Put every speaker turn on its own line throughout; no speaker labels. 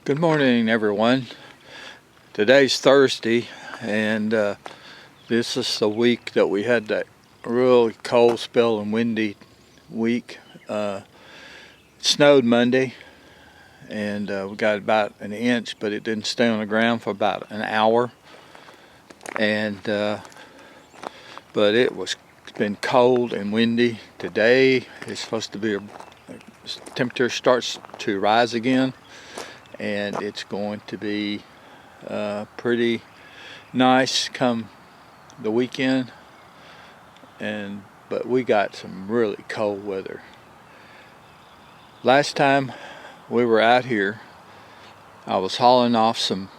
Good morning, everyone. Today's Thursday, and this is the week that we had that really cold spell and windy week. It snowed Monday, and we got about an inch, but it didn't stay on the ground for about an hour. And but it's been cold and windy. Today it's supposed to be temperature starts to rise again, and it's going to be pretty nice come the weekend. But we got some really cold weather. Last time we were out here, I was hauling off some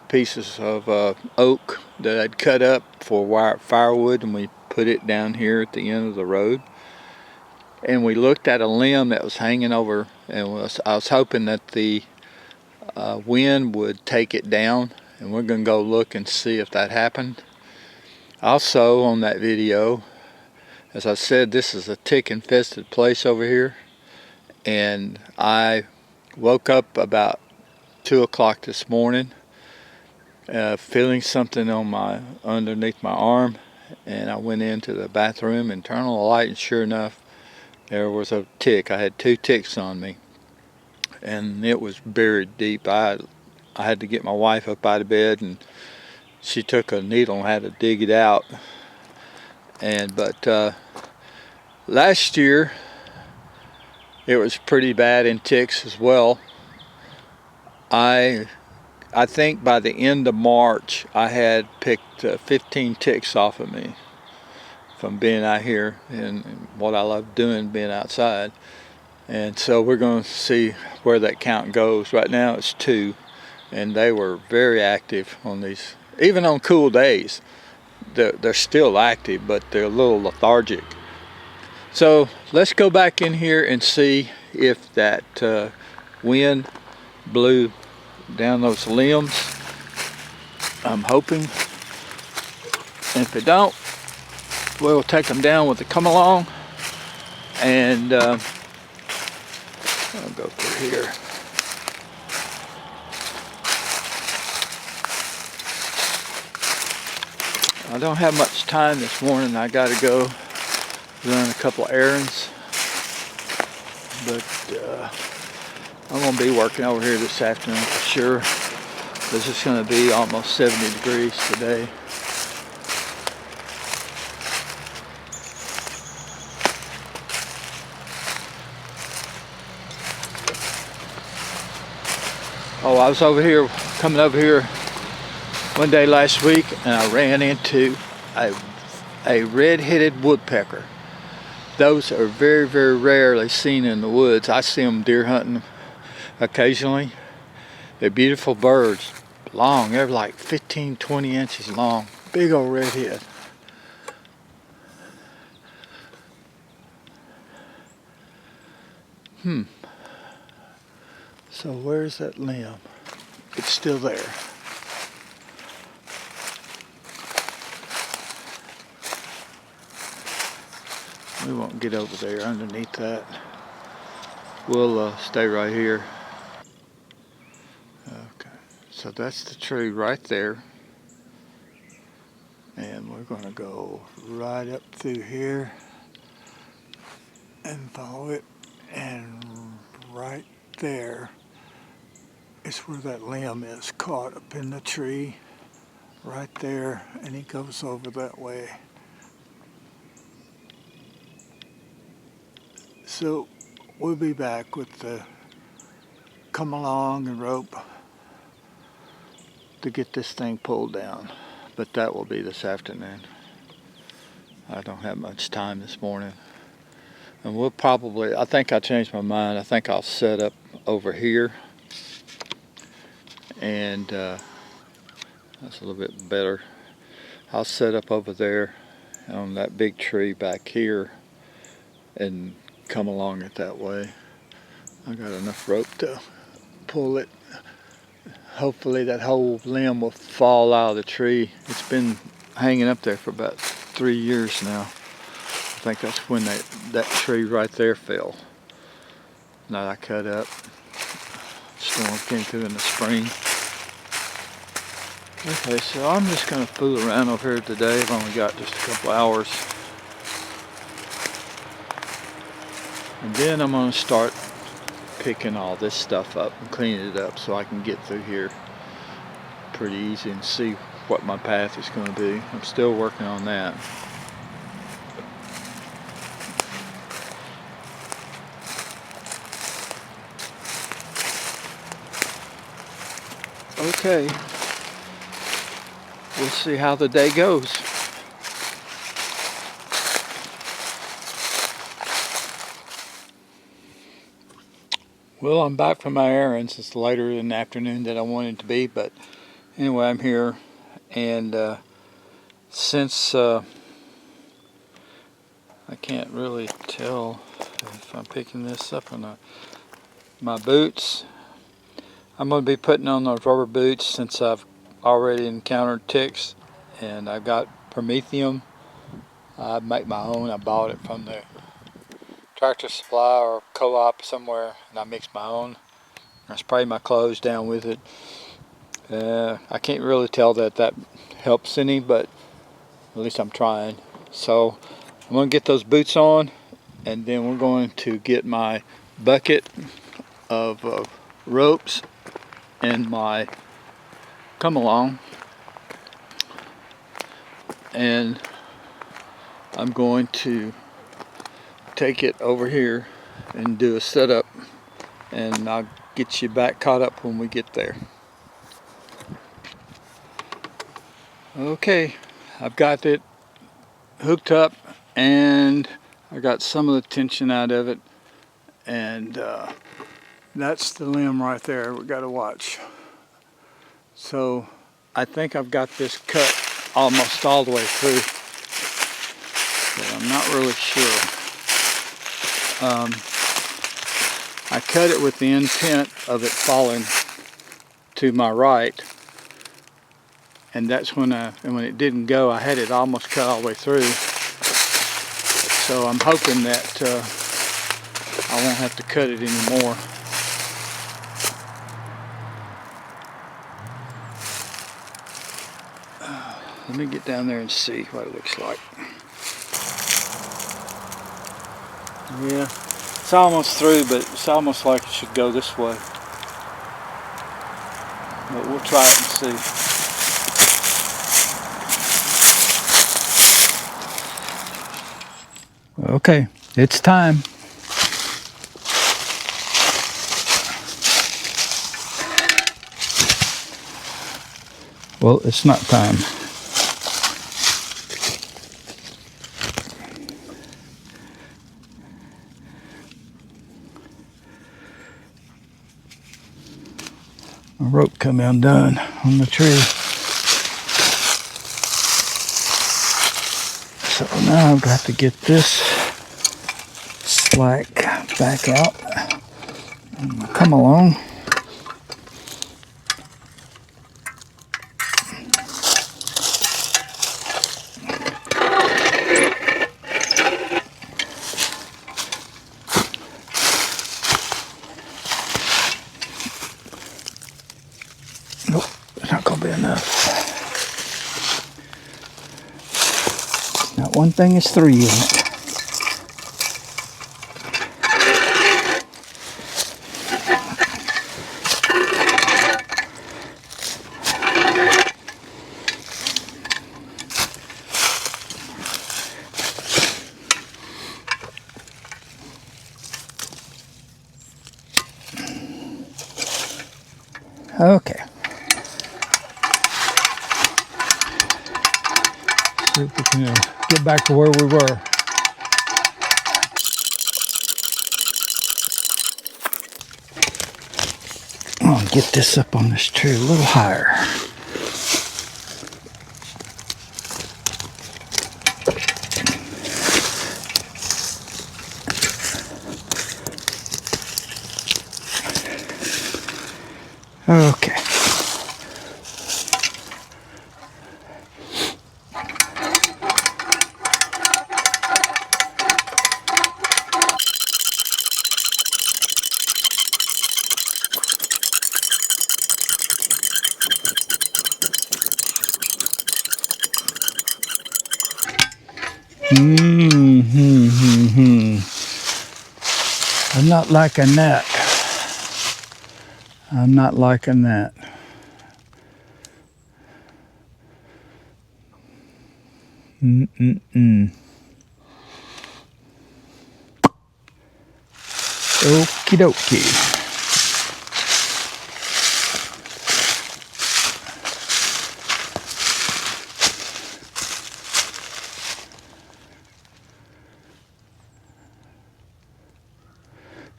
pieces of oak that I'd cut up for firewood, and we put it down here at the end of the road. And we looked at a limb that was hanging over, and I was hoping that the wind would take it down, and we're going to go look and see if that happened. Also on that video, as I said, this is a tick infested place over here, and I woke up about 2 o'clock this morning feeling something on underneath my arm, and I went into the bathroom and turned on the light, and sure enough there was a tick. I had 2 ticks on me, and it was buried deep. I had to get my wife up out of bed, and she took a needle and had to dig it out. But last year it was pretty bad in ticks as well. I think by the end of March I had picked 15 ticks off of me from being out here and what I love doing, being outside. And so we're going to see where that count goes. Right now it's 2, and they were very active on these. Even on cool days, they're still active, but they're a little lethargic. So let's go back in here and see if that wind blew down those limbs. I'm hoping. And if it don't, we'll take them down with the come along, and I'll go through here. I don't have much time this morning. I got to go run a couple errands, but I'm going to be working over here this afternoon for sure. This is going to be almost 70 degrees today. Oh, I was coming over here one day last week, and I ran into a red-headed woodpecker. Those are very, very rarely seen in the woods. I see them deer hunting occasionally. They're beautiful birds, long. They're like 15, 20 inches long. Big old redhead. So where's that limb? It's still there. We won't get over there underneath that. We'll stay right here. Okay, so that's the tree right there. And we're going to go right up through here and follow it. And right there is where that limb is caught up in the tree. Right there, and he goes over that way. So we'll be back with the come along and rope to get this thing pulled down, but that will be this afternoon. I don't have much time this morning, and we'll probably, I think I changed my mind. I think I'll set up over here, and that's a little bit better. I'll set up over there on that big tree back here and come along it that way. I got enough rope to pull it. Hopefully that whole limb will fall out of the tree. It's been hanging up there for about 3 years now. I think that's when that tree right there fell that I cut up. Storm came through in the spring. Okay, so I'm just going to fool around over here today. I've only got just a couple hours. And then I'm going to start picking all this stuff up and cleaning it up so I can get through here pretty easy and see what my path is going to be. I'm still working on that. Okay, we'll see how the day goes. Well, I'm back from my errands. It's later in the afternoon than I wanted it to be, but anyway, I'm here, and since I can't really tell if I'm picking this up or not, my boots, I'm going to be putting on those rubber boots since I've already encountered ticks, and I've got Prometheum. I make my own. I bought it from the Tractor Supply or co-op somewhere, and I mix my own. I spray my clothes down with it. I can't really tell that helps any, but at least I'm trying. So I'm going to get those boots on, and then we're going to get my bucket of ropes and my come along, and I'm going to take it over here and do a setup, and I'll get you back caught up when we get there. Okay, I've got it hooked up and I got some of the tension out of it, and that's the limb right there we got to watch. So I think I've got this cut almost all the way through, but I'm not really sure. I cut it with the intent of it falling to my right, and that's when it didn't go, I had it almost cut all the way through. So I'm hoping that I won't have to cut it anymore. Let me get down there and see what it looks like. Yeah, it's almost through, but it's almost like it should go this way. But we'll try it and see. Okay, it's time. Well, it's not time. My rope come undone on the tree. So now I've got to get this slack back out. Come along. Nope, it's not going to be enough. Not one thing, it's three, isn't it? Okay. See if we can get back to where we were. I'll get this up on this tree a little higher. Okay.
I'm not liking that. I'm not liking that. Okie dokie.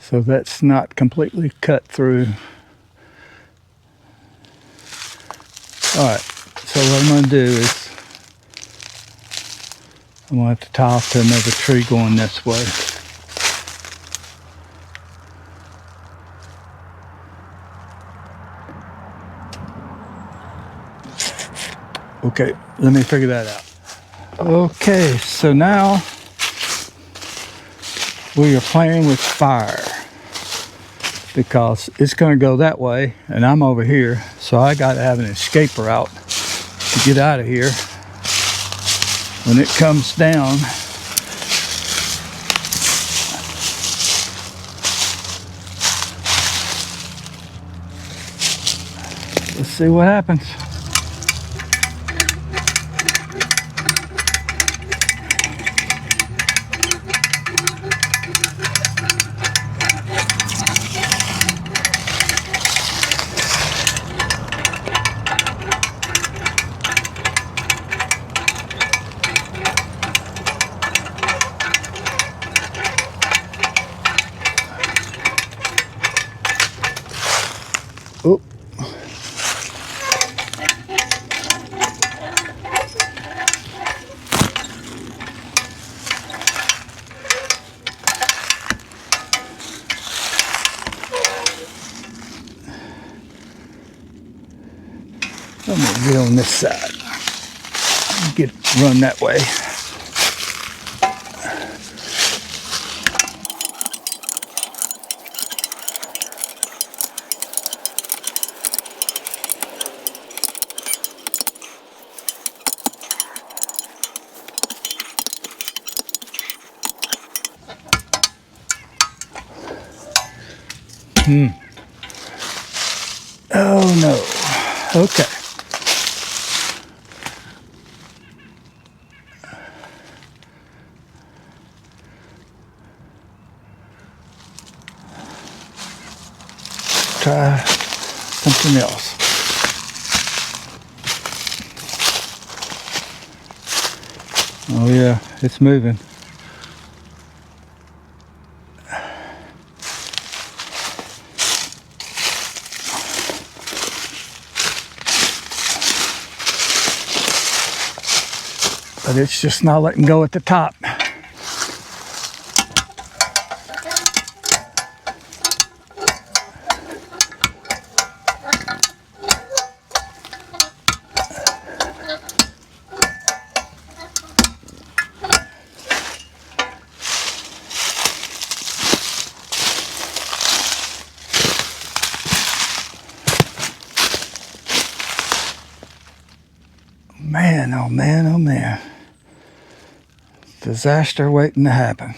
So that's not completely cut through. Alright, so what I'm going to do is I'm going to have to tie off to another tree going this way. Okay, let me figure that out. Okay, so now we are playing with fire because it's going to go that way and I'm over here, so I got to have an escape route to get out of here when it comes down. Let's see what happens. Oh. I'm gonna get on this side. Run that way. Oh no. Okay. Try something else. Oh yeah, it's moving. But it's just not letting go at the top. Man, oh man, oh man. Disaster waiting to happen.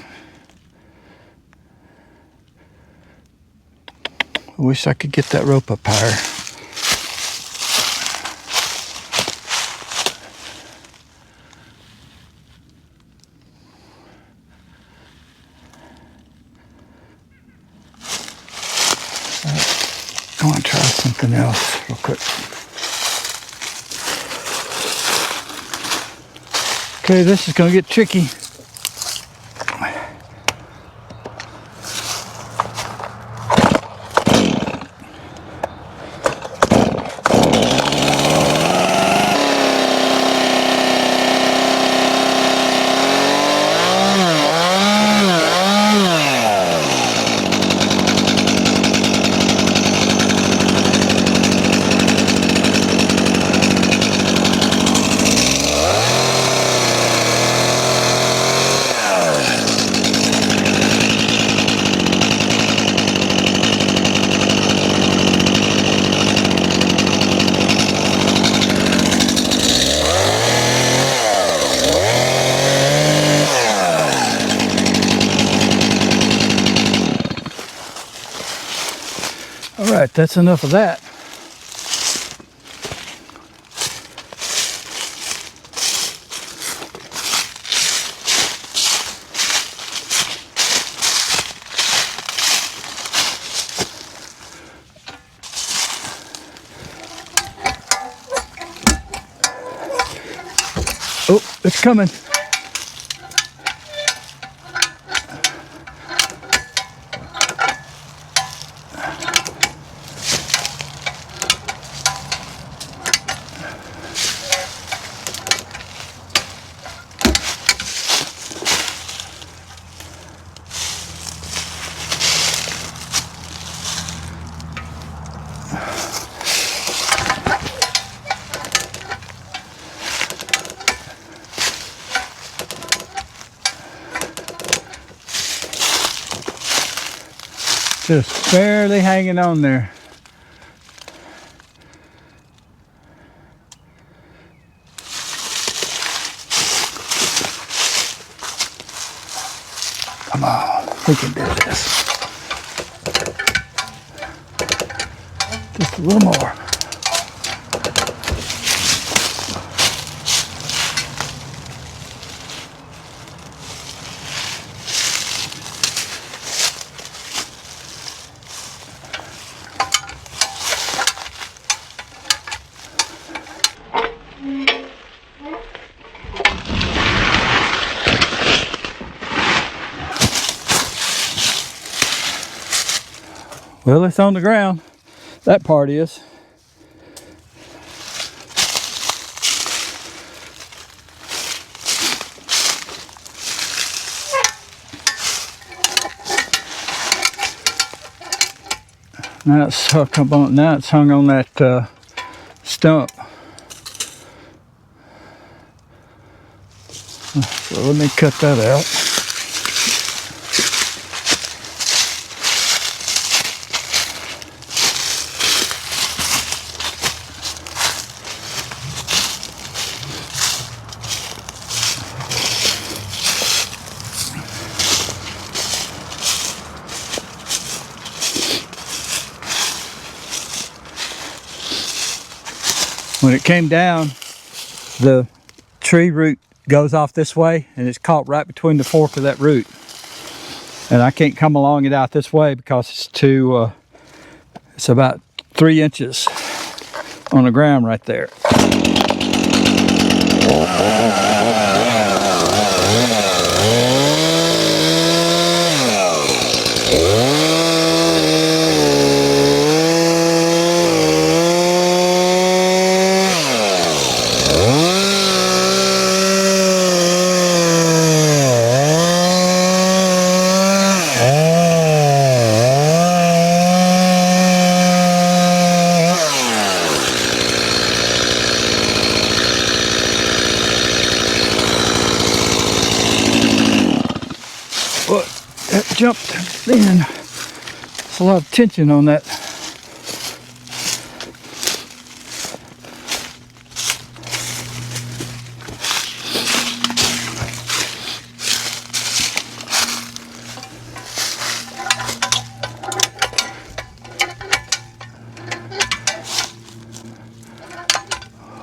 I wish I could get that rope up higher. I want to try something else real quick. Okay, this is going to get tricky. right, that's enough of that. Oh, it's coming. Just barely hanging on there. Come on, we can do this. Just a little more. Well, it's on the ground. That part is. Now it's hung on. Now it's hung on that stump. So let me cut that out. When it came down, the tree root goes off this way and it's caught right between the fork of that root. And I can't come along it out this way because it's too, it's about 3 inches on the ground right there. But that jumped in. There's a lot of tension on that.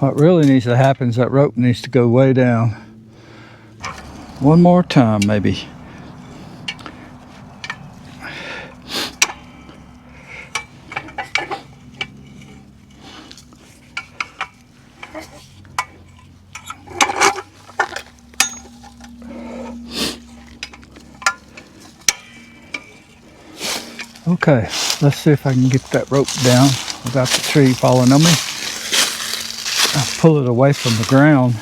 What really needs to happen is that rope needs to go way down. One more time, maybe. Okay, let's see if I can get that rope down without the tree falling on me. I'll pull it away from the ground.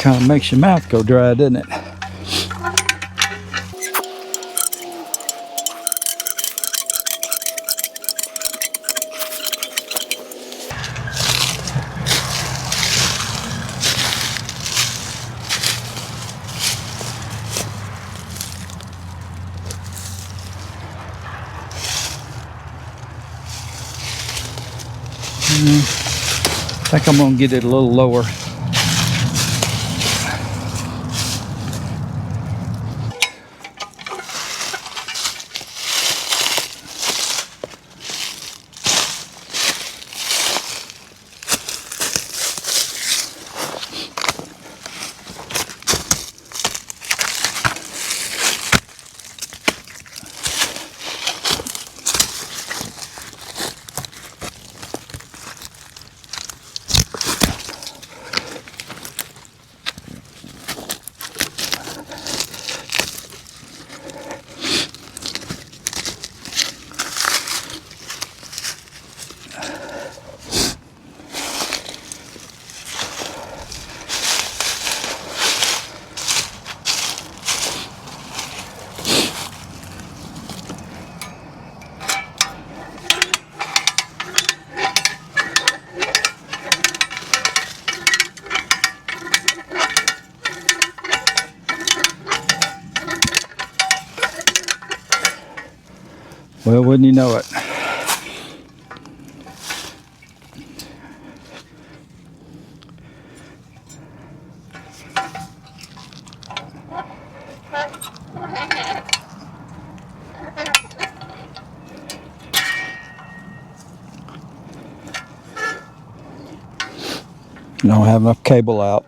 Kind of makes your mouth go dry, doesn't it? I think I'm gonna get it a little lower. Well, wouldn't you know it? Don't have enough cable out.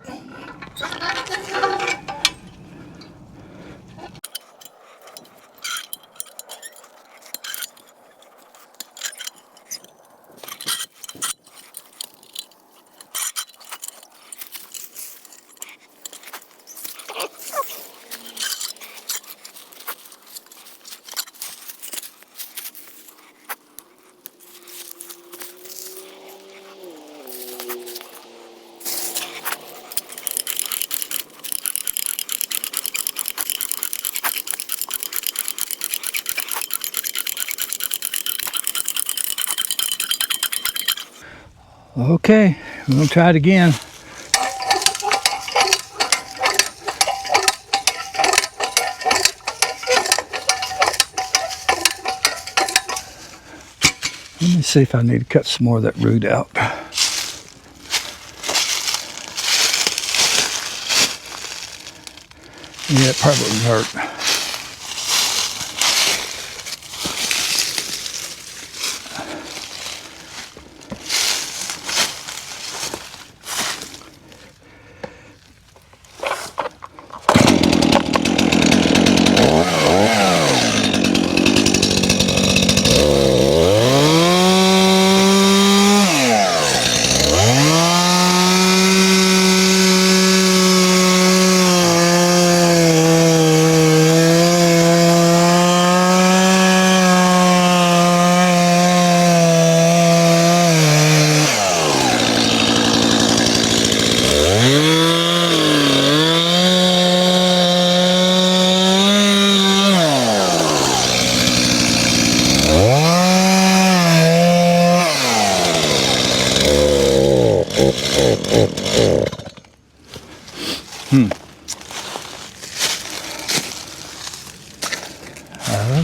Okay, we're gonna try it again. Let me see if I need to cut some more of that root out. Yeah, it probably wouldn't hurt.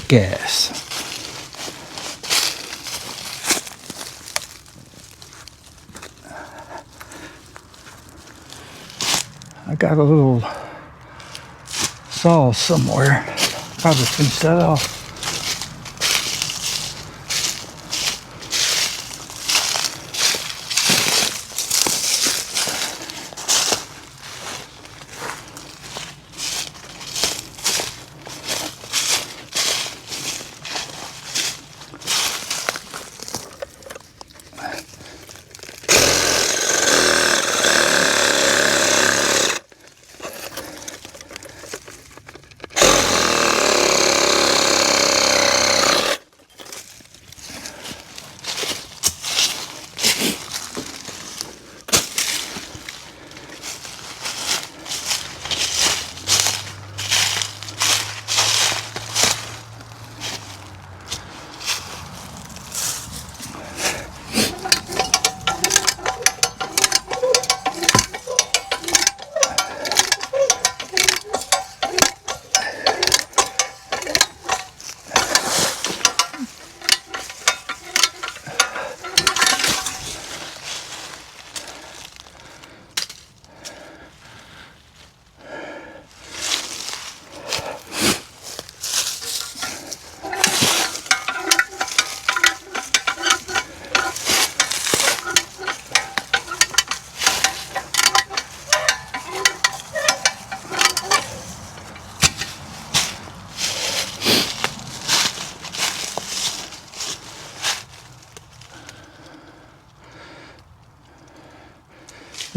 Gas. I got a little saw somewhere. Probably finish that off.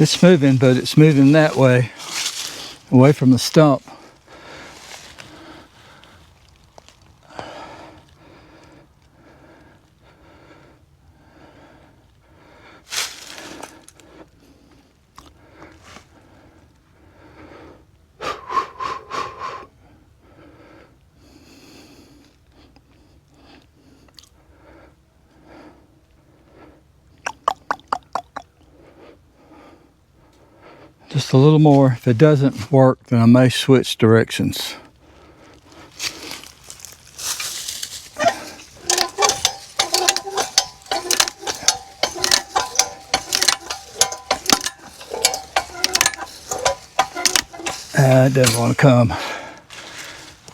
It's moving, but it's moving that way, away from the stump. Just a little more. If it doesn't work, then I may switch directions. It doesn't want to come.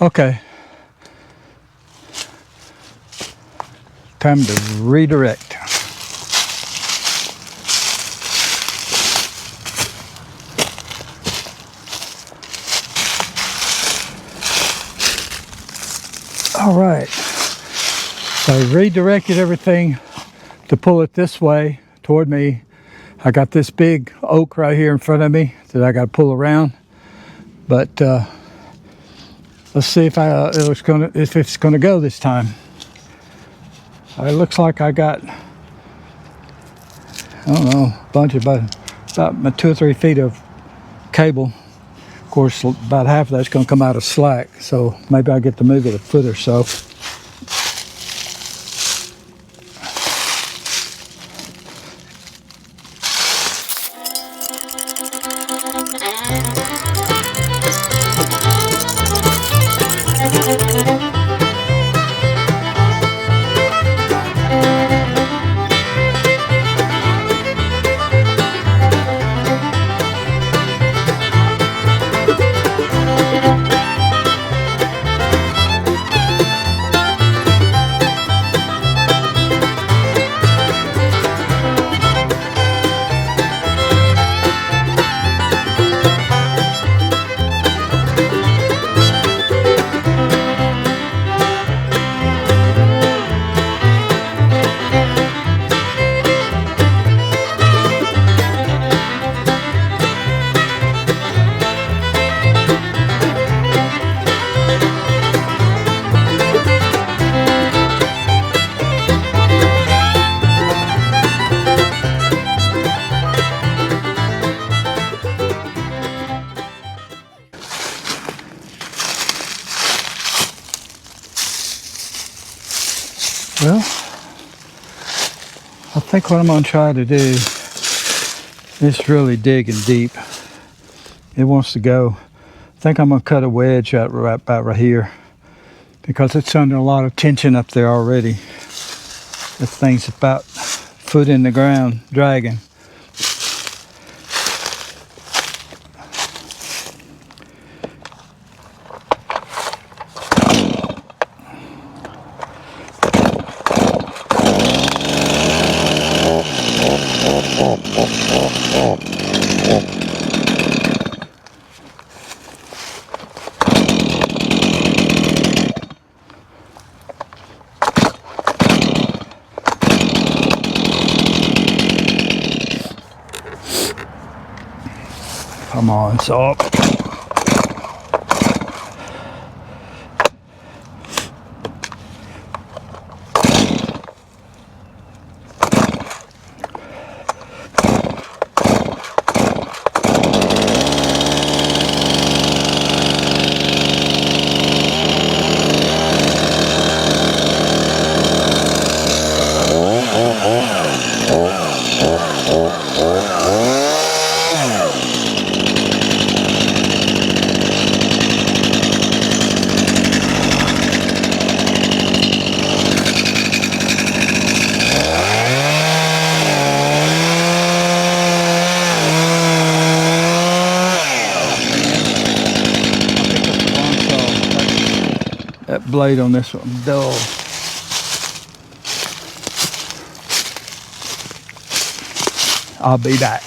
Okay. Time to redirect. All right, so I redirected everything to pull it this way toward me. I got this big oak right here in front of me that I got to pull around, but let's see if it's gonna go this time. It looks like I got, I don't know, a bunch of about 2 or 3 feet of cable. Of course, about half of that's going to come out of slack, so maybe I'll get to move it a foot or so. Well, I think what I'm going to try to do is really digging deep. It wants to go. I think I'm going to cut a wedge out about right here because it's under a lot of tension up there already. This thing's about a foot in the ground, dragging. Come on, saw. That blade on this one dull. I'll be back.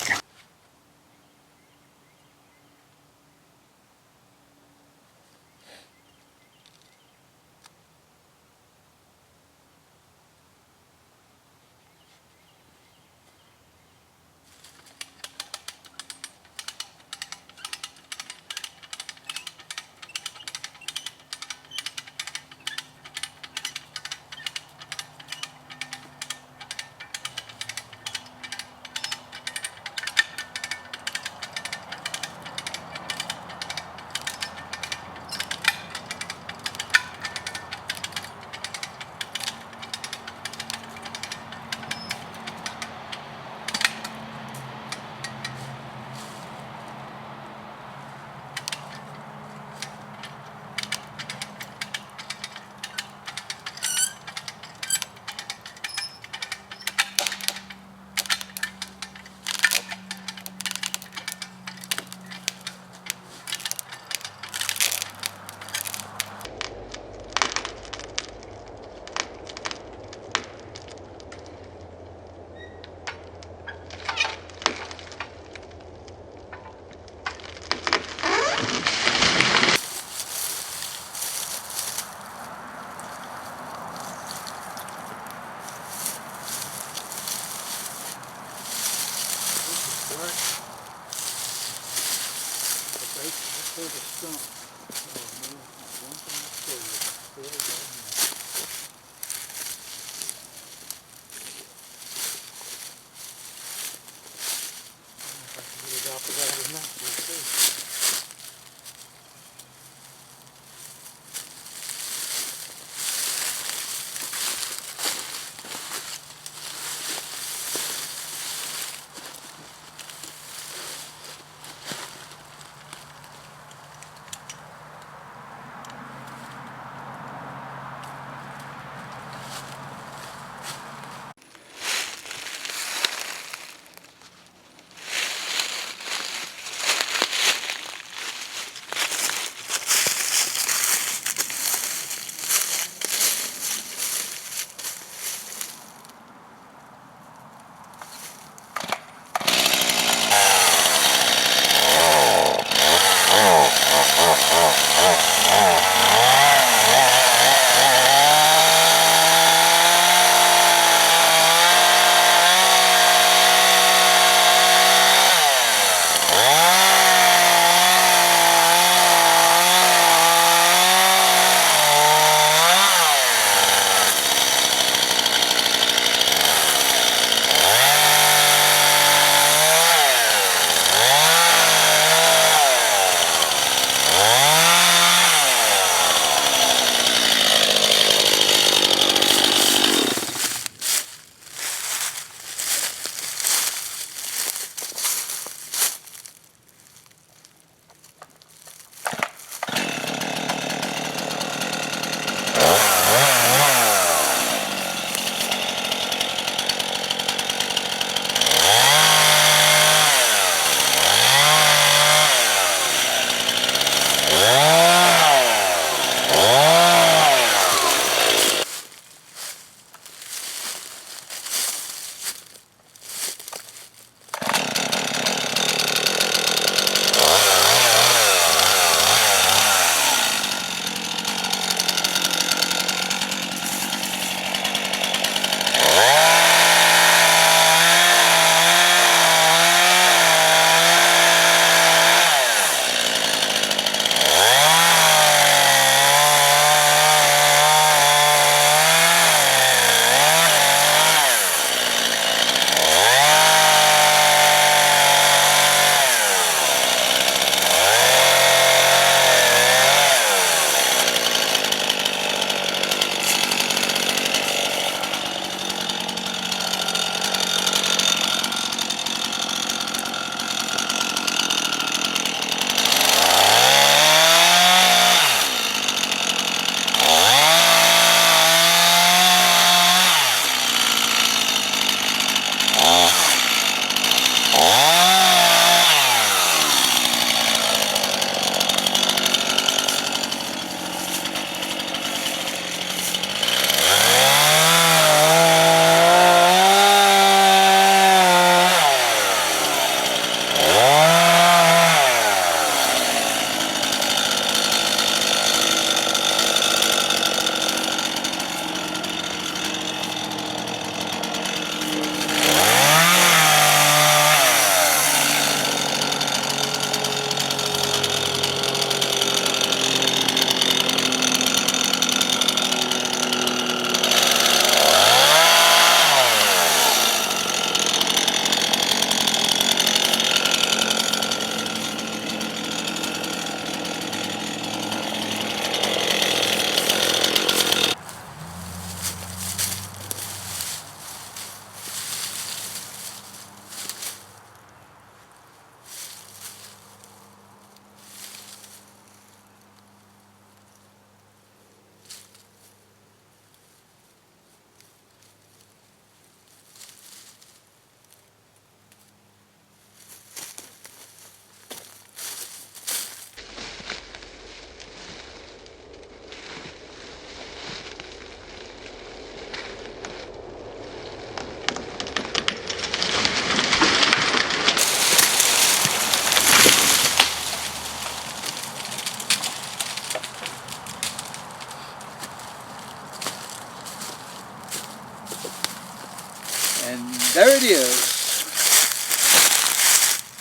And there it is.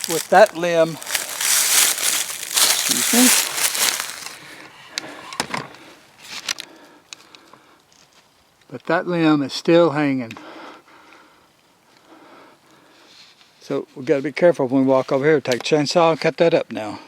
With that limb, excuse me,
But that limb is still hanging. So we got to be careful when we walk over here. Take a chainsaw and cut that up now.